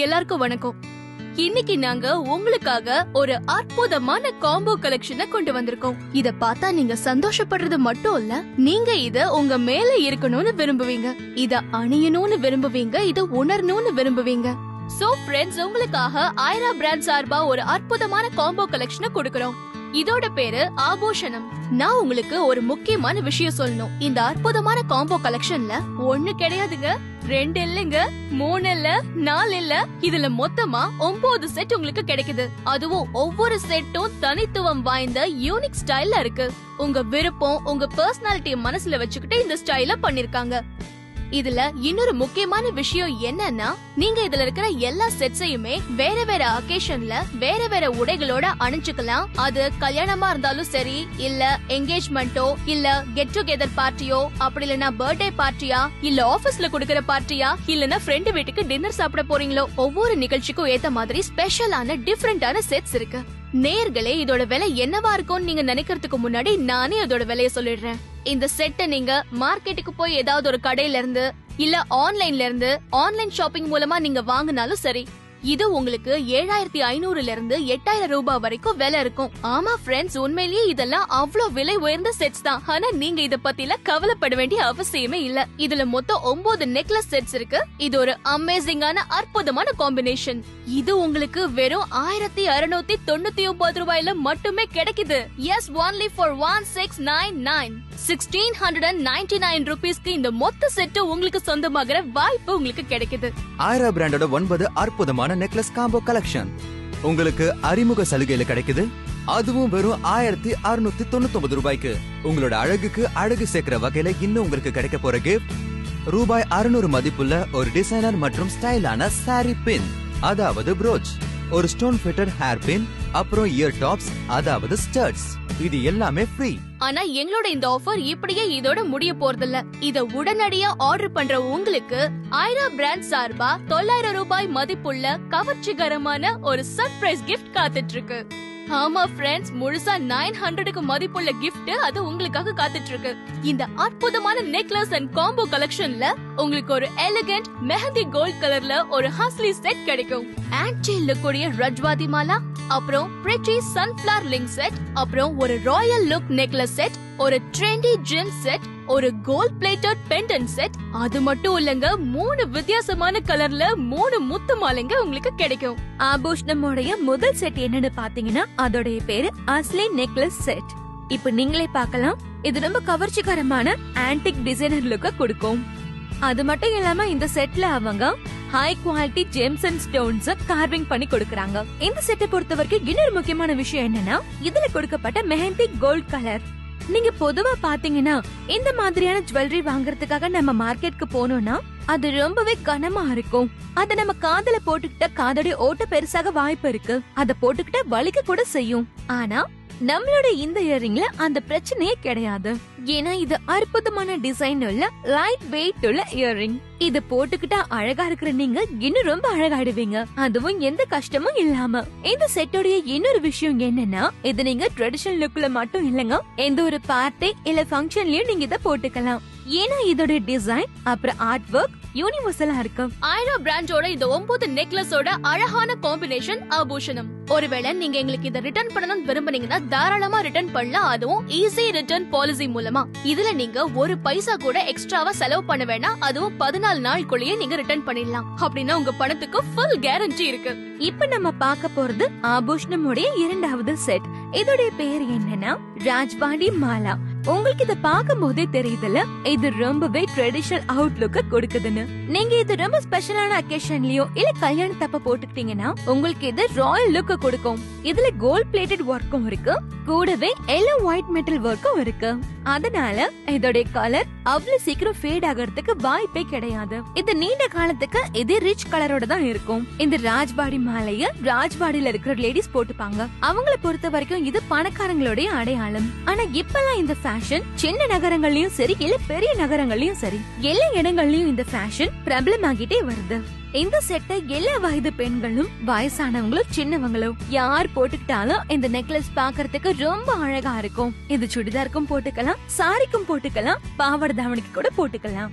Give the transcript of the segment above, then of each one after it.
எல்லாருக்கும் வணக்கம். இன்னைக்கு நாங்க உங்களுக்காக ஒரு அற்புதமான காம்போ கலெக்ஷனை கொண்டு வந்திருக்கோம். இத பார்த்தா நீங்க சந்தோஷப்படுறது மட்டும் இல்ல, நீங்க இத உங்க மேல இருக்கணும்னு விரும்புவீங்க, இத அணியணும்னு விரும்புவீங்க, இத உணரணும்னு விரும்புவீங்க. சோ ஃப்ரெண்ட்ஸ், உங்களுக்காக ஐரா பிராண்ட் சார்பா ஒரு அற்புதமான காம்போ கலெக்ஷனை கொடுக்கறோம். இதோட பேரு ஆபூஷணம். நான் உங்களுக்கு ஒரு முக்கியமான விஷயம் சொல்லணும். இந்த அற்புதமான காம்போ கலெக்ஷன்ல ஒண்ணு கிடையாதுங்க, 2 இல்லங்க, 3 இல்ல, 4 இல்ல, இதுல மொத்தமா 9 செட் உங்களுக்கு கிடைக்குது. அதுவும் ஒவ்வொரு செட்டும் தனித்துவம் வாய்ந்த யூனிக் ஸ்டைல்ல இருக்கு. உங்க விருப்பம், உங்க பர்சனாலிட்டியை மனசுல வச்சுக்கிட்டு இந்த ஸ்டைல பண்ணிருக்காங்க. இதுல இன்னொரு முக்கியமான விஷயம் என்னன்னா, நீங்க இதுல இருக்கிற எல்லா செட்ஸையுமே வேற வேற அகேஷன்ல வேற வேற உடைகளோட அணிஞ்சுக்கலாம். அது கல்யாணமா இருந்தாலும் சரி, இல்ல என்கேஜ்மெண்டோ, இல்ல கெட் டுகெதர் பார்ட்டியோ, அப்படி இல்லனா பர்த்டே பார்ட்டியா, இல்ல ஆபீஸ்ல கொடுக்கற பார்ட்டியா, இல்லனா ஃப்ரெண்ட் வீட்டுக்கு டின்னர் சாப்பிட போறீங்களோ, ஒவ்வொரு நிகழ்ச்சிக்கும் ஏத்த மாதிரி ஸ்பெஷலான டிஃபரெண்டான செட்ஸ் இருக்கு. நேர்களே, இதோட விலை என்னவா இருக்கும்னு நீங்க நினைக்கிறதுக்கு முன்னாடி நானே அதோட விலைய சொல்லிடுறேன். இந்த செட்டை நீங்க மார்க்கெட்டுக்கு போய் ஏதாவது ஒரு கடையில இருந்து, இல்ல ஆன்லைன்ல இருந்து, ஆன்லைன் ஷாப்பிங் மூலமா நீங்க வாங்கினாலும் சரி, இது உங்களுக்கு 7500 இருந்து 8000 ரூபாய் வரைக்கும் விலை இருக்கும். ஆமா ஃப்ரெண்ட்ஸ், உண்மையிலேயே இதெல்லாம் அவ்வளவு விலை உயர்ந்த செட்ஸ் தான். ஆனா நீங்க இத பத்தில கவலைப்பட வேண்டிய அவசியமே இல்ல. இதுல மொத்தம் 9 நெக்லஸ் செட்ஸ் இருக்கு. இது ஒரு அமேசிங்கான அற்புதமான காம்பினேஷன். இது உங்களுக்கு வெறும் 1699 ரூபாயில மட்டுமே கிடைக்குது. S, only for 1699. 1699 ரூபீஸ்க்கு இந்த மொத்த செட் உங்களுக்கு சொந்தமாகிற வாய்ப்பு உங்களுக்கு கிடைக்குது. ஐரா பிராண்டோட 9 அற்புதமான நெக்லஸ் காம்போ கலெக்ஷன் உங்களுக்கு அறிமுக சலுகையில கிடைக்குது. அதுவும் வெறும் 1699 ரூபாய்க்கு. உங்களோட அழகுக்கு அழகு சேர்க்கிற வகையில இன்னும் உங்களுக்கு கிடைக்க போற கிஃப்ட் ரூபாய் 600 மதிப்புள்ள ஒரு டிசைனர் மற்றும் ஸ்டைலான சாரி பின், அதாவது ப்ரோச், ஒரு ஸ்டோன் ஃபிட்டட் ஹேர் பின், அப்புறம் இயர் டாப்ஸ், அதாவது ஸ்டட்ஸ். இது எல்லாமே ஃப்ரீ. ஆனா எங்களோட இந்த ஆஃபர் இப்படியே இதோட முடிய போறதில்ல. இத உடனடியா ஆர்டர் பண்ற உங்களுக்கு ஐரா பிராண்ட் சார்பா 900 ரூபாய் மதிப்புள்ள கவர்ச்சிகரமான ஒரு சர்ப்ரைஸ் கிஃப்ட் காத்துட்டு இருக்கு. ஆமா ஃப்ரெண்ட்ஸ், முழுசா 900க்கு மதிப்புள்ள கிஃப்ட் அது உங்களுக்காக காத்துட்டு இருக்கு. இந்த அற்புதமான நெக்லஸ் அண்ட் காம்போ கலெக்ஷன்ல உங்களுக்கு ஒரு எலிகண்ட் மெஹந்தி கோல்ட் கலர்ல ஒரு ஹாஸ்லி செட் கிடைக்கும். ஆன்டில் கூடிய ரஜ்வாதி மாலா, அப்புறம் பிரிட்டி சன்ஃபிளவர் லிங்க் செட், அப்புறம் ஒரு ராயல் லுக் நெக்லஸ் செட், ஒரு ட்ரெண்டி ஜெம் செட், ஒரு கோல்ட் பிளேட்டட் பெண்டன்ட் செட். அது மட்டும் இல்லங்க, 3 வித்தியாசமான கலர்ல 3 முத்து மாலைங்க உங்களுக்கு கிடைக்கும். ஆபூஷணமோடைய முதல் செட் என்னன்னு பாத்தீங்கன்னா, அதோடைய பேரு அஸ்லி நெக்லஸ் செட். இப்ப நீங்களே பார்க்கலாம், இது ரொம்ப கவர்ச்சிகரமான ஆன்டிக் டிசைனர் லுக்க கொடுக்கும். அது மட்டும் இல்லாம இந்த செட்ல அவங்க high quality gems and stones carving பண்ணி கொடுக்கறாங்க. இந்த செட்டை பொறுத்த வரைக்கும் இன்னொரு முக்கியமான விஷயம் என்னன்னா, இதுல கொடுக்கப்பட்ட மெஹந்தி கோல்ட் கலர். நீங்க பொதுவா பாத்தீங்கன்னா, இந்த மாதிரியான ஜுவல்லரி வாங்குறதுக்காக நம்ம மார்க்கெட்டுக்கு போனோம்னா அது ரொம்பவே கனமா இருக்கும். அத நம்ம காதுல போட்டுக்கிட்ட காதோட ஓட்ட பெருசாக வாய்ப்பு இருக்கு. அத போட்டுக்கிட்ட வலிக்க கூட செய்யும். ஆனா நம்மளோட இந்த இயரிங்ல அந்த பிரச்சனையே கிடையாது. ஏன்னா இது அற்புதமான டிசைன் உள்ள லைட் வெயிட் உள்ள இயரிங். இது போட்டுக்கிட்டா அழகா இருக்கிற நீங்க இன்னும் ரொம்ப அழகாடுவீங்க, அதுவும் எந்த கஷ்டமும் இல்லாம. இந்த செட்டோடைய இன்னொரு விஷயம் என்னன்னா, இது நீங்க ட்ரெடிஷனல் லுக்ல மட்டும் இல்லங்க, எந்த ஒரு பார்ட்டி இல்ல ஃபங்க்ஷன்லயும் நீங்க இத போட்டுக்கலாம். ஏன்னா இதோட டிசைன் அப்புறம் ஆர்ட் ஒர்க் யூனிவர்சலா இருக்கு. ஐரா பிராண்டோட இந்த 9 நெக்லஸோட அழகான காம்பினேஷன் ஆபூஷணம். ஒருவேளை நீங்க எங்களுக்கு இத ரிட்டர்ன் பண்ணணும்னு விரும்புனீங்கன்னா தாராளமா ரிட்டர்ன் பண்ணலாம், அதுவும் ஈஸி ரிட்டர்ன் பாலிசி மூலமா. இதுல நீங்க ஒரு பைசா கூட எக்ஸ்ட்ராவா செலவு பண்ண வேணாம், அதுவும் 14 நாளுக்குள்ளேயே நீங்க ரிட்டர்ன் பண்ணிடலாம். அப்படின்னா உங்க பணத்துக்கு ஃபுல் கேரண்டி இருக்கு. இப்ப நம்ம பார்க்க போறது ஆபூஷணமுடைய இரண்டாவது செட். இதோடைய பேர் என்னன்னா ராஜ்பாடி மாலா. உங்களுக்கு இத பார்க்கும் போதே தெரியுதுல, இது ரொம்பவே ட்ரெடிஷனல் அவுட்லுக்க கொடுக்குதுன்னு. நீங்க இது ரொம்ப ஸ்பெஷலான அக்கேஷன்லயோ இல்ல கல்யாணத்தப்ப போட்டுக்கிட்டீங்கன்னா உங்களுக்கு இது ராயல் லுக்க கொடுக்கும். இதுல கோல்ட் பிளேட்டட் ஒர்க்கும் இருக்கு, கூடவே எல்லோ ஒயிட் மெட்டல் ஒர்க்கும் இருக்கு. அதனால இதோட கலர் அவ்வளவு சீக்கிரம் ஃபேட் ஆகிறதுக்கு வாய்ப்பே கிடையாது. இது நீண்ட காலத்துக்கு இது ரிச் கலரோட தான் இருக்கும். இந்த ராஜ்பாடி மாலைய ராஜ்பாடியில இருக்கிற லேடிஸ் போட்டுப்பாங்க. அவங்கள பொறுத்த வரைக்கும் இது பணக்காரங்களுடைய அடையாளம். ஆனா இப்பெல்லாம் இந்த ஃபேஷன் சின்ன நகரங்கள்லயும் சரி இல்ல பெரிய நகரங்கள்லயும் சரி எல்லா இடங்கள்லயும் இந்த ஃபேஷன் பிரபலமாகிட்டே வருது. இந்த செட்டை எல்லா வயது பெண்களும் வயசானவங்களும் சின்னவங்களும் யார் போட்டுக்கிட்டாலும் இந்த நெக்லஸ் பாக்குறதுக்கு ரொம்ப அழகா இருக்கும். இது சுடிதாருக்கும் போட்டுக்கலாம், சாரிக்கும் போட்டுக்கலாம், பாவாடை தாவணிக்கு கூட போட்டுக்கலாம்.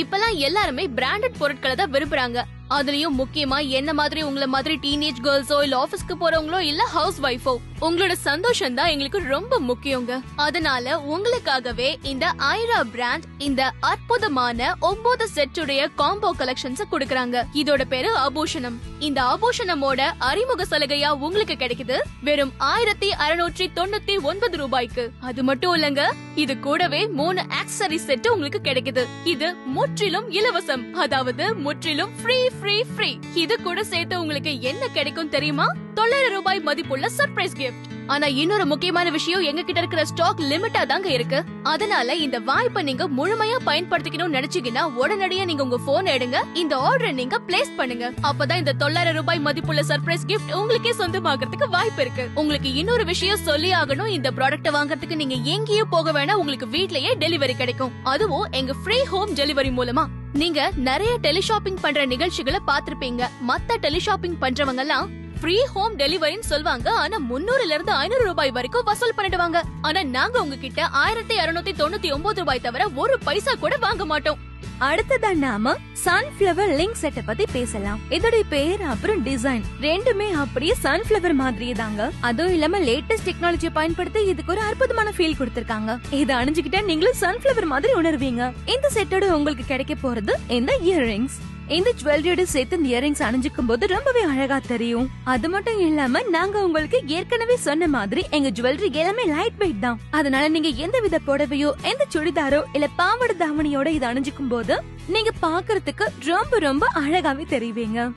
இப்பெல்லாம் எல்லாருமே பிராண்டட் பொருட்களை தான் விரும்புறாங்க. அதுலயும் முக்கியமா என்ன மாதிரி உங்கள மாதிரி டீனேஜ் கேர்ள்ஸோ இல்ல ஆபீஸ்க்கு போறவங்களோ இல்ல ஹவுஸ் ஒய்ஃபோ உங்களோட சந்தோஷம் தான் எங்களுக்கு ரொம்ப முக்கியங்க. அதனால உங்களுக்காகவே இந்த ஐரா பிராண்ட் இந்த அற்புதமான 9 செட்டுடைய காம்போ கலெக்ஷன்ஸ் கொடுக்கறாங்க. இதோட பேரு ஆபூஷணம். இந்த ஆபூஷணமோட அறிமுக சலுகையா உங்களுக்கு கிடைக்குது வெறும் 1699 ரூபாய்க்கு. அது மட்டும் இல்லங்க, இது கூடவே 3 ஆக்சசரி செட் உங்களுக்கு கிடைக்குது. இது முற்றிலும் இலவசம், அதாவது முற்றிலும் ஃப்ரீ ஃப்ரீ ஃப்ரீ. இது கூட சேர்த்து உங்களுக்கு என்ன கிடைக்கும் தெரியுமா? 900 ரூபாய் மதிப்புள்ள சர்ப்ரைஸ் கிஃப்ட். ஆனா இன்னொரு முக்கியமான விஷயம், எங்க கிட்ட இருக்கிற ஸ்டாக் லிமிட்டா தாங்க இருக்கு. அதனால இந்த வாய்ப்பை நீங்க முழுமையா பயன்படுத்திக்கணும்னு நினைச்சீங்கன்னா உடனடியா நீங்க உங்க போன் எடுங்க, இந்த ஆர்டரை நீங்க பிளேஸ் பண்ணுங்க. அப்பதான் இந்த 900 ரூபாய் மதிப்புள்ள சர்ப்ரைஸ் கிஃப்ட் உங்களுக்கே சொந்தமாகறதுக்கு வாய்ப்பு இருக்கு. உங்களுக்கு இன்னொரு விஷயம் சொல்லி ஆகணும், இந்த ப்ராடக்ட் வாங்குறதுக்கு நீங்க எங்கேயும் போக வேணாம், உங்களுக்கு வீட்லயே டெலிவரி கிடைக்கும். அதுவும் எங்க ஃப்ரீ ஹோம் டெலிவரி மூலமா. நீங்க நிறைய டெலிஷாப்பிங் பண்ற நிகழ்ச்சிகளை பாத்திருப்பீங்க. மத்த டெலிஷாப்பிங் பண்றவங்க எல்லாம் ஃப்ரீ ஹோம் டெலிவரின்னு சொல்வாங்க, ஆனா 300 இருந்து 500 ரூபாய் வரைக்கும் வசூல் பண்ணிடுவாங்க. ஆனா நாங்க உங்ககிட்ட 1699 ரூபாய் தவிர ஒரு பைசா கூட வாங்க மாட்டோம். அடுத்ததா நாம சன்ஃபிளவர் லிங்க் செட்டை பத்தி பேசலாம். இதோட பேர் அப்புறம் டிசைன் ரெண்டுமே அப்படியே சன்ஃபிளவர் மாதிரியே தாங்க. அதுவும் இல்லாம லேட்டஸ்ட் டெக்னாலஜியை பயன்படுத்தி இதுக்கு ஒரு அற்புதமான ஃபீல் கொடுத்திருக்காங்க. இதை அணிஞ்சுக்கிட்டா நீங்களும் சன்ஃபிளவர் மாதிரி உணர்வீங்க. இந்த செட்டோட உங்களுக்கு கிடைக்க போறது இந்த இயர்ரிங்ஸ். இந்த ஜுவல்லரியோட சேர்த்து இந்த இயரிங்ஸ் அணிஞ்சுக்கும் போது ரொம்பவே அழகா தெரியும். அது மட்டும் இல்லாம நாங்க உங்களுக்கு ஏற்கனவே சொன்ன மாதிரி எங்க ஜுவல்லரி எல்லாமே லைட் வெயிட் தான். அதனால நீங்க எந்த வித புடவையோ எந்த சுடிதாரோ இல்ல பாவாடை தாவணியோட இதை அணிஞ்சுக்கும் போது நீங்க பாக்குறதுக்கு ரொம்ப ரொம்ப அழகாவே தெரிவிங்க.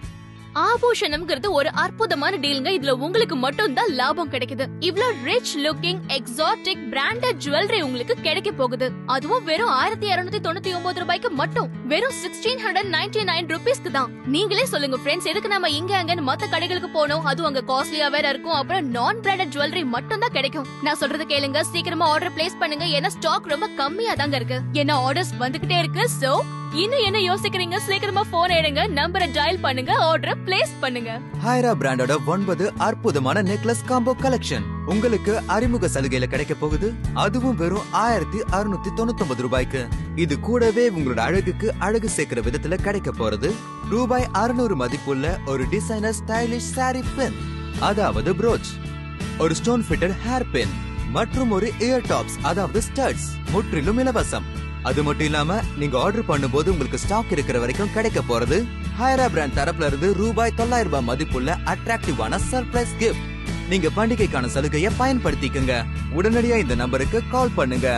ஆபூஷணம்ங்கிறது ஒரு அற்புதமான டீல்ங்க. இதுல உங்களுக்கு மட்டும் தான் லாபம் கிடைக்குது. இவ்ளோ rich looking exotic branded jewellery உங்களுக்கு கிடைக்க போகுது. அதுவும் வெறும் 1699 ரூபாய்க்கு மட்டும். வெறும் 1699 ரூபீஸ்க்கு தான். நீங்களே சொல்லுங்க ஃப்ரெண்ட்ஸ், எதுக்கு நம்ம இங்க அங்கன்னு மத்த கடைகளுக்கு போனோம்? அதுவும் அங்க காஸ்ட்லியா வேற இருக்கும். அப்புறம் நான் பிராண்டட் ஜுவல்லரி மட்டும் தான் கிடைக்கும். நான் சொல்றது கேளுங்க, சீக்கிரமா ஆர்டர் பிளேஸ் பண்ணுங்க. ஏன்னா ஸ்டாக் ரொம்ப கம்மியா தாங்க இருக்கு. ஏன்னா ஆர்டர்ஸ் வந்துகிட்டே இருக்கு. சோ இன்னும் என்ன யோசிக்கிறீங்க? சீக்கிரமா போன் எடுங்க, நம்பரை டயல் பண்ணுங்க, ஆர்டர் பிளேஸ் பண்ணுங்க. ஹைரா பிராண்டோட 9 அற்புதமான நெக்லஸ் காம்போ கலெக்ஷன் உங்களுக்கு அறிமுக சலுகையில கிடைக்க போகுது. அதுவும் வெறும் 1699 ரூபாய்க்கு. இது கூடவே உங்களோட அழகுக்கு அழகு சேர்க்கிற விதத்துல கிடைக்க போறது ரூபாய் 600 மதிப்புள்ள ஒரு டிசைனர் ஸ்டைலிஷ் சாரி பின், அதாவது ப்ரோச், ஒரு ஸ்டோன் ஃபிட்டட் ஹேர் பின் மற்றும் ஒரு இயர் டாப்ஸ் அதாவது ஸ்டட்ஸ் முற்றிலும் இலவசம். அது மட்டும் இல்லாம நீங்க ஆர்டர் பண்ணும்போது உங்களுக்கு ஸ்டாக் இருக்கிற வரைக்கும் கிடைக்க போறது ஹைரா பிராண்ட் தரப்புல இருந்து ரூபாய் 900 ரூபாய் மதிப்புள்ள அட்ராக்டிவான சர்ப்ரைஸ் கிஃப்ட். நீங்க பண்டிகைக்கான சலுகையை பயன்படுத்திக்கங்க. உடனடியா இந்த நம்பருக்கு கால் பண்ணுங்க.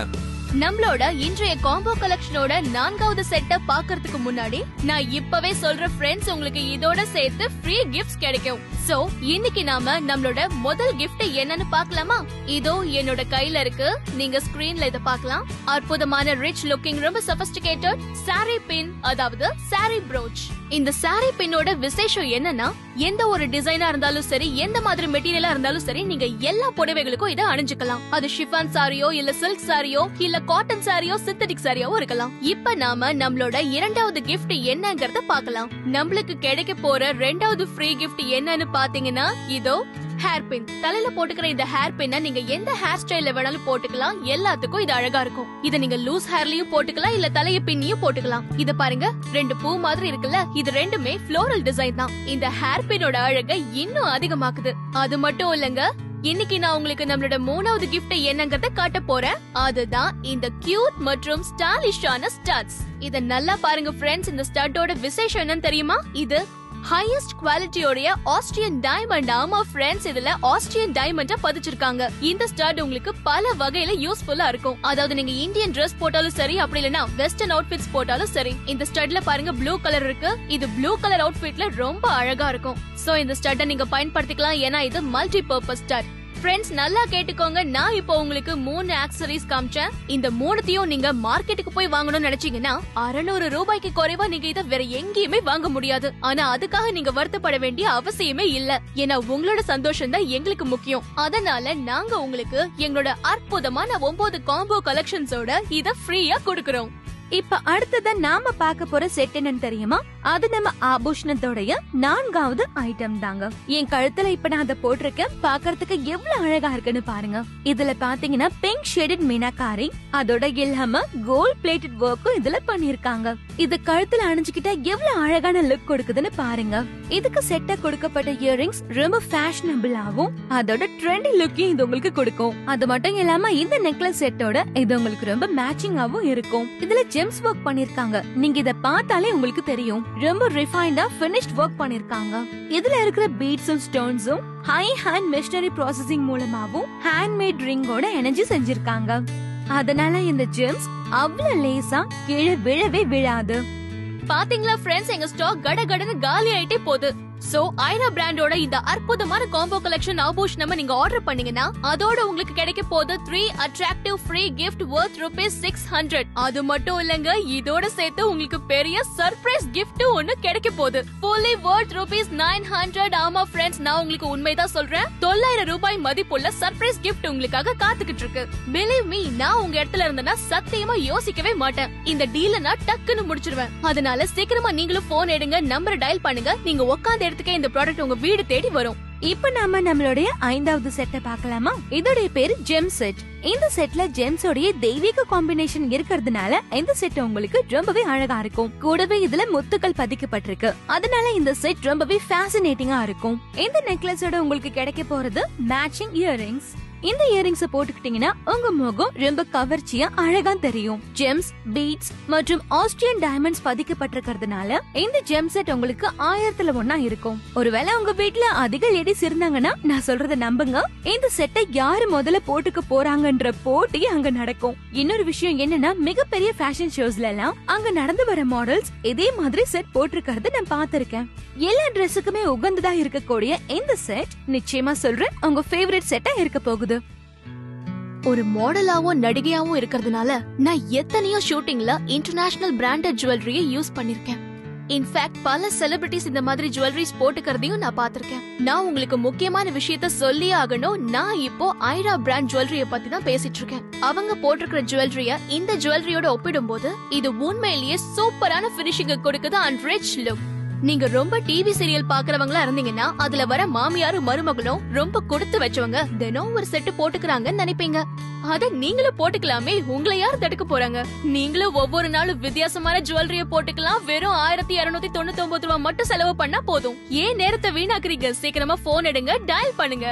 நம்மளோட இன்றைய காம்போ கலெக்ஷனோட 4வது செட்டை பாக்குறதுக்கு முன்னாடி நான் இப்பவே சொல்ற ஃப்ரெண்ட்ஸ், உங்களுக்கு இதோட சேர்த்து ஃப்ரீ கிஃப்ட்ஸ் கிடைக்கும். சோ இன்னைக்கு நாம நம்மளோட முதல் கிஃப்ட் என்னன்னு பார்க்கலாமா? இதோ என்னோட கையில இருக்கு, நீங்க ஸ்கிரீன்ல இத பார்க்கலாம். அற்புதமான ரிச் லுக்கிங் ரொம்ப சொபிஸ்டிகேட்டட் சாரி பின், அதாவது சாரி ப்ரோச். இந்த சாரி பின்னோட விசேஷம் என்னன்னா, எந்த ஒரு டிசைனா இருந்தாலும் சரி, எந்த மாதிரி மெட்டீரியலா இருந்தாலும் சரி, நீங்க எல்லா புடவைகளுக்கும் இதை அணிஞ்சுக்கலாம். அது ஷிஃபான் சாரியோ இல்ல சில்க் சாரியோ இல்ல காட்டன் சாரியோ சிந்தட்டிக் சாரியாவோ இருக்கலாம். இப்ப நாம நம்மளோட 2வது கிஃப்ட் என்னங்கறத பார்க்கலாம். நம்மளுக்கு கிடைக்க போற 2வது ஃப்ரீ கிஃப்ட் என்னன்னு பாத்தீங்கன்னா, இதோ ஹேர் பின். தலையில போட்டுக்கிற இந்த ஹேர் பின்ன நீங்க எந்த ஹேர் ஸ்டைல்ல வேணாலும் போட்டுக்கலாம். எல்லாத்துக்கும் இது அழகா இருக்கும். இத நீங்க லூஸ் ஹேர்லயும் போட்டுக்கலாம், இல்ல தலைய பின்னியும் போட்டுக்கலாம். இத பாருங்க, 2 பூ மாதிரி இருக்குல்ல, இது ரெண்டுமே ஃப்ளோரல் டிசைன் தான். இந்த ஹேர் பின்னோட அழகை இன்னும் அதிகமாக்குது. அது மட்டும் இல்லங்க, இன்னைக்கு நான் உங்களுக்கு நம்மளோட 3வது கிஃப்ட் என்னங்கறத காட்ட போறேன். அதுதான் இந்த கியூட் மற்றும் ஸ்டைலிஷான ஸ்டட்ஸ். இத நல்லா பாருங்க ஃப்ரெண்ட்ஸ். இந்த ஸ்டட்டோட விசேஷம் என்னன்னு தெரியுமா? இது ஹையஸ்ட் குவாலிட்டியோட ஆஸ்ட்ரியன் டைமண்ட். ஆமா ஃப்ரெண்ட்ஸ், இதுல ஆஸ்ட்ரியன் டைமண்ட பதிச்சிருக்காங்க. இந்த ஸ்டட் உங்களுக்கு பல வகையில யூஸ்ஃபுல்லா இருக்கும். அதாவது நீங்க இந்தியன் Dress போட்டாலும் சரி, அப்படி இல்லனா வெஸ்டர்ன் அவுட்ஃபிட்ஸ் போட்டாலும் சரி. இந்த ஸ்டட்ல பாருங்க ப்ளூ கலர் இருக்கு. இது ப்ளூ கலர் அவுட்ஃபிட்ல ரொம்ப அழகா இருக்கும். சோ இந்த ஸ்டட்டை நீங்க பயன்படுத்திக்கலாம், ஏன்னா இது மல்டி பர்பஸ் ஸ்டட். ஃப்ரெண்ட்ஸ் நல்லா கேட்டுக்கோங்க, நான் இப்போ உங்களுக்கு 3 ஆக்சசரிஸ் காமிச்சேன். இந்த 3த்தையும் நீங்க மார்க்கெட்டுக்கு போய் வாங்கணும்னு நினைச்சீங்கன்னா 600 ரூபாய்க்கு குறைவா நீங்க இதை வேற எங்கேயுமே வாங்க முடியாது. ஆனா அதுக்காக நீங்க வருத்தப்பட வேண்டிய அவசியமே இல்ல. ஏன்னா உங்களோட சந்தோஷம் தான் எங்களுக்கு முக்கியம். அதனால நாங்க உங்களுக்கு எங்களோட அற்புதமான 9 காம்போ கலெக்ஷன்ஸோட இத ஃப்ரீயா கொடுக்கறோம். இப்ப அடுத்ததா நாம பார்க்க போற செட் என்னன்னு தெரியுமா? அது நம்ம ஆபூஷணத்தோடைய 4வது ஐட்டம் தாங்க. என் கழுத்துல இப்ப நான் அதை போட்டிருக்கேன். பாக்குறதுக்கு எவ்வளவு அழகா இருக்குன்னு பாருங்க. இதுல பாத்தீங்கன்னா பிங்க் ஷேடட் மீனாக்காரி, அதோட இல்லாம கோல்ட் பிளேட்டட் ஒர்க்கும் இதுல பண்ணிருக்காங்க. இது கழுத்துல அணிஞ்சுக்கிட்டா எவ்வளவு அழகான லுக் கொடுக்குதுன்னு பாருங்க. இதுக்கு செட்டா கொடுக்கப்பட்ட இயரிங்ஸ் ரொம்ப ஃபேஷனபிளாவும் அதோட ட்ரெண்டி லுக்கையும் இது உங்களுக்கு கொடுக்கும். அது மட்டும் இல்லாம இந்த நெக்லஸ் செட்டோட இது உங்களுக்கு ரொம்ப மேட்சிங்காவும் இருக்கும். இதுல ஜெம்ஸ் ஒர்க் பண்ணிருக்காங்க. நீங்க இத பார்த்தாலே உங்களுக்கு தெரியும் ரொம்ப ரிஃபைண்டா ஃபினிஷ்ட் ஒர்க் பண்ணிருக்காங்க. இதுல இருக்கிற பீட்ஸும் ஸ்டோன்ஸும் ஹை ஹேண்ட் மெஷினரி ப்ராசஸிங் மூலமாவும் ஹேண்ட்மேட் ரிங்கோட எனர்ஜி செஞ்சிருக்காங்க. அதனால இந்த ஜெம்ஸ் அவ்வளவு லேசா கீழே விழவே விழாது. பாத்தீங்களா ஃப்ரெண்ட்ஸ், எங்க ஸ்டாக் கடகடன்னு காலி ஆயிட்டே போகுது. சோ ஐரா பிராண்டோட இந்த அற்புதமான காம்போ கலெக்ஷன் ஆபூஷணம் நீங்க ஆர்டர் பண்ணீங்கன்னா அதோட உங்களுக்கு கிடைக்க போகுது 3 அட்ராக்டிவ் ஃப்ரீ கிஃப்ட் worth ₹600. அது மட்டும் இல்லங்க, இதோட சேர்த்து உங்களுக்கு பெரிய சர்ப்ரைஸ் கிஃப்ட் ஒன்னு கிடைக்க போகுது, fully worth ₹900. ஆமா ஃப்ரெண்ட்ஸ், நான் உங்களுக்கு உண்மைதான் சொல்றேன். ₹900 மதிப்புள்ள சர்ப்ரைஸ் கிஃப்ட் உங்களுக்காக காத்துக்கிட்டு இருக்கு. பிலீவ் மீ, நான் உங்க இடத்துல இருந்தேன்னா சத்தியமா யோசிக்கவே மாட்டேன். இந்த டீல நான் டக்குன்னு முடிச்சிருவேன். அதனால சீக்கிரமா நீங்களும் போன் எடுங்க, நம்பரை டயல் பண்ணுங்க. நீங்க உட்கார்ந்து இந்த ப்ராடக்ட் உங்க வீடு தேடி வரும். இப்ப நாம நம்மளுடைய 5வது செட்டை பார்க்கலாமா? இதோட பேரு ஜெம் செட். இந்த செட்ல ஜெம்ஸோடைய தெய்வீக காம்பினேஷன் இருக்கிறதுனால இந்த செட் உங்களுக்கு ரொம்பவே அழகா இருக்கும். கூடவே இதுல முத்துக்கள் பதிக்கப்பட்டிருக்கு. அதனால இந்த செட் ரொம்பவே ஃபேசினேட்டிங்கா இருக்கும். இந்த நெக்லஸோட உங்களுக்கு கிடைக்க போறது மேட்சிங் இயரிங்ஸ். இந்த இயரிங்ஸ் போட்டுக்கிட்டீங்கன்னா உங்க முகம் ரொம்ப கவர்ச்சியா அழகா தெரியும். ஜெம்ஸ், பீட்ஸ் மற்றும் ஆஸ்திரியன் டைமண்ட்ஸ் பதிக்கப்பட்டிருக்கிறதுனால இந்த ஜெம் செட் உங்களுக்கு 1000ல ஒண்ணா இருக்கும். ஒருவேளை உங்க வீட்ல அதிக லேடிஸ் இருந்தாங்கன்னா நான் சொல்றத நம்புங்க, இந்த செட்டை யாரு முதல்ல போட்டுக்க போறாங்கன்ற போட்டி அங்க நடக்கும். இன்னொரு விஷயம் என்னன்னா, மிகப்பெரிய ஃபேஷன் ஷோஸ்ல எல்லாம் அங்க நடந்து வர மாடல்ஸ் இதே மாதிரி செட் போட்டிருக்கிறது நான் பாத்திருக்கேன். எல்லா டிரெஸ்ஸுக்குமே உகந்ததா இருக்கக்கூடிய இந்த செட் நிச்சயமா சொல்றேன் உங்க ஃபேவரட் செட்டா இருக்க போகுது. ஒரு மாடலாவும் நடிகையாவும் இருக்கிறதுனால நான் எத்தனையோ ஷூட்டிங்ல இன்டர்நேஷனல் பிராண்டட் ஜுவல்லரியை யூஸ் பண்ணிருக்கேன். இன்ஃபேக்ட் பல செலிபிரிட்டிஸ் இந்த மாதிரி ஜுவல்லரிஸ் போட்டுக்கிறதையும் நான் பாத்திருக்கேன். நான் உங்களுக்கு முக்கியமான விஷயத்த சொல்லியே ஆகணும். நான் இப்போ ஐரா பிராண்ட் ஜுவல்லரிய பத்தி தான் பேசிட்டு இருக்கேன். அவங்க போட்டிருக்கிற ஜுவல்லரிய இந்த ஜுவல்லரியோட ஒப்பிடும்போது இது உண்மையிலேயே சூப்பரான பினிஷிங் கொடுக்குது அண்ட் ரிச் லுக். நீங்க ரொம்ப டிவி சீரியல் பாக்குறவங்களா இருந்தீங்கன்னா அதுல வர மாமியாரும் மருமகளும் ரொம்ப கொடுத்து வச்சவங்க, தினம் ஒரு செட்டு போட்டுக்கிறாங்கன்னு நினைப்பீங்க. அத நீங்களும் போட்டுக்கலாமே, உங்களை யார் தடுக்க போறாங்க? நீங்களும் ஒவ்வொரு நாளும் வித்தியாசமான ஜுவல்லரிய போட்டுக்கலாம். வெறும் ₹1299 மட்டும் செலவு பண்ணா போதும். ஏன் நேரத்தை வீணாக்குறீங்க? சீக்கிரமா போன் எடுங்க, டயல் பண்ணுங்க.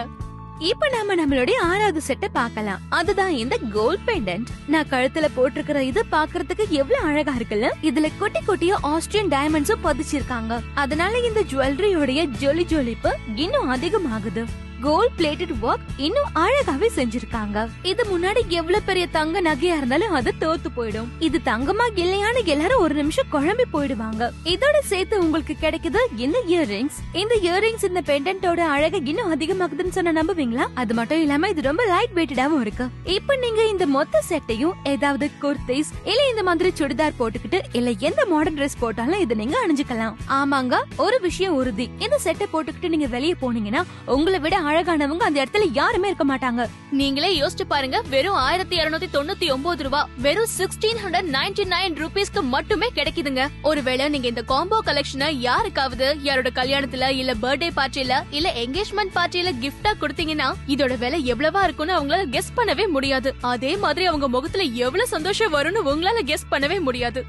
இப்ப நாம நம்மளுடைய 6வது செட்டை பார்க்கலாம். அதுதான் இந்த கோல்ட் பெண்டன்ட். நான் கழுத்துல போட்டிருக்கிற இது பாக்குறதுக்கு எவ்வளவு அழகா இருக்குல்ல. இதுல குட்டி குட்டியா ஆஸ்திரியன் டைமண்ட்ஸும் பதிச்சிருக்காங்க. அதனால இந்த ஜுவல்லரியோடைய ஜொலிப்பு இன்னும் அதிகமாகுது. கோல்ட் பிளேட்டட் ஒர்க் இன்னும் அழகாவே செஞ்சிருக்காங்க. இது முன்னாடி எவ்வளவு பெரிய தங்க நகையா இருந்தாலும் அது தோத்து போயிடும். இது தங்கமா இல்லையான்னு எல்லாரும் ஒரு நிமிஷம் குழம்பி போயிடுவாங்க. இதோட சேர்த்து உங்களுக்கு கிடைக்குது இந்த இயரிங்ஸ். இந்த இயரிங்ஸ் இந்த பெண்டன்ட்டோட அழகை இன்னும் அதிகமாகுதுன்னு சொன்ன நம்புவீங்களா? அது மட்டும் இல்லாம இது ரொம்ப லைட் வெயிட்டடாவும் இருக்கு. இப்ப நீங்க இந்த மொத்த செட்டையும் ஏதாவது குர்த்திஸ் இல்ல இந்த மாதிரி சுடிதார் போட்டுக்கிட்டு இல்ல எந்த மாடர்ன் ட்ரெஸ் போட்டாலும் இதை நீங்க அணிஞ்சுக்கலாம். ஆமாங்க, ஒரு விஷயம் உறுதி, இந்த செட்டை போட்டுக்கிட்டு நீங்க வெளியே போனீங்கன்னா உங்களை விட அழகானவங்க அந்த இடத்துல யாருமே இருக்க மாட்டாங்க. நீங்களே யோசிச்சு பாருங்க, வெறும் ₹1299, வெறும் ₹1699 மட்டுமே கிடைக்குதுங்க. ஒருவேளை நீங்க இந்த காம்போ கலெக்ஷனை யாருக்காவது யாரோட கல்யாணத்துல இல்ல பர்த்டே பார்ட்டில இல்ல என்கேஜ்மெண்ட் பார்ட்டில கிஃப்டா கொடுத்தீங்கன்னா இதோட விலை எவ்வளவா இருக்கும்னு அவங்களால கெஸ் பண்ணவே முடியாது. அதே மாதிரி அவங்க முகத்துல எவ்வளவு சந்தோஷம் வரும்னு உங்களால கெஸ் பண்ணவே முடியாது.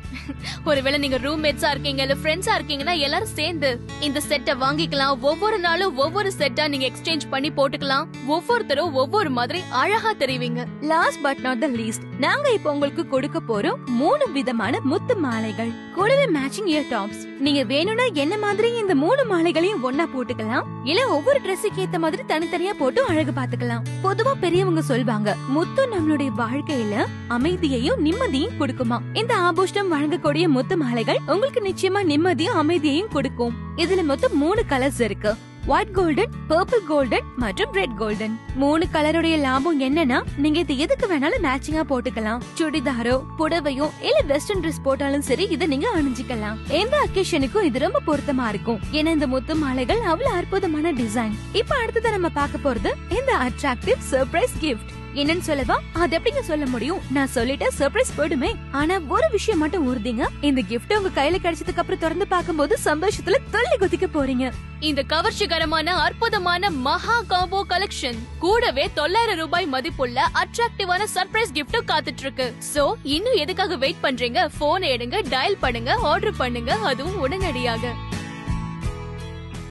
ஒருவேளை நீங்க ரூம்மேட்ஸா இருக்கீங்க இல்ல ஃப்ரெண்ட்ஸா இருக்கீங்கன்னா எல்லாரும் சேர்ந்து இந்த செட்டை வாங்கிக்கலாம். ஒவ்வொரு நாளும் ஒவ்வொரு செட்டா நீங்க எக்ஸ்சேஞ்ச் பண்ணி போட்டுக்கலாம். ஒவ்வொருத்தரும் ஒவ்வொரு மாதிரி அழகா தெரிவிங்க. Last but not the least, நாங்க இப்போ உங்களுக்கு கொடுக்க போறோம் 3 விதமான முத்து மாலைகள், கூடவே மேட்சிங் இயர் டாப்ஸ். நீங்க வேணும்னா என்ன மாதிரி இந்த 3 மாலைகளையும் ஒன்னா போட்டுக்கலாம், இல்ல ஒவ்வொரு ட்ரெஸ்ஸுக்கு ஏத்த மாதிரி தனித்தனியா போட்டு அழகு பாத்துக்கலாம். பொதுவா பெரியவங்க சொல்வாங்க, முத்து நம்மளுடைய வாழ்க்கையில அமைதியையும் நிம்மதியும் கொடுக்குமா. இந்த ஆபூஷணம் வழங்கக்கூடிய முத்து மாலைகள் உங்களுக்கு நிச்சயமா நிம்மதியும் அமைதியையும் கொடுக்கும். இதுல மொத்தம் 3 கலர்ஸ் இருக்கு. ஒயிட் கோல்டன், பர்பிள் கோல்டன் மற்றும் ரெட் கோல்டன். 3 கலருடைய லாபம் என்னன்னா, நீங்க இது எதுக்கு வேணாலும் மேட்சிங்கா போட்டுக்கலாம். சுடிதாரோ புடவையோ இல்ல வெஸ்டர்ன் ட்ரெஸ் போட்டாலும் சரி இதை நீங்க அணிஞ்சிக்கலாம். எந்த அக்கேஷனுக்கும் இது ரொம்ப பொருத்தமா இருக்கும். ஏன்னா இந்த முத்து மாலைகள் அவ்வளவு அற்புதமான டிசைன். இப்ப அடுத்தது நம்ம பார்க்க போறது இந்த அட்ராக்டிவ் சர்ப்ரைஸ் கிஃப்ட். என்னன்னு சொல்லவா? அது எப்படிங்க சொல்ல முடியும்? நான் சொல்லிட்டு சர்ப்ரைஸ் போயிடுமே. ஆனா ஒரு விஷயம் மட்டும் உறுதிங்க, இந்த கிஃப்ட் உங்க கையில கிடைச்சதுக்கு அப்புறம் திறந்து பார்க்கும்போது சந்தோஷத்துல துள்ளி குதிக்க போறீங்க. இந்த கவர்ச்சிகரமான அற்புதமான மகா காம்போ கலெக்ஷன் கூடவே 900 ரூபாய் மதிப்புள்ள அட்ராக்டிவான சர்ப்ரைஸ் கிஃப்ட் காத்துட்டு இருக்கு. சோ இன்னும் எதுக்காக வெயிட் பண்றீங்க? போன் எடுங்க, டயல் பண்ணுங்க, ஆர்டர் பண்ணுங்க, அதுவும் உடனடியாக.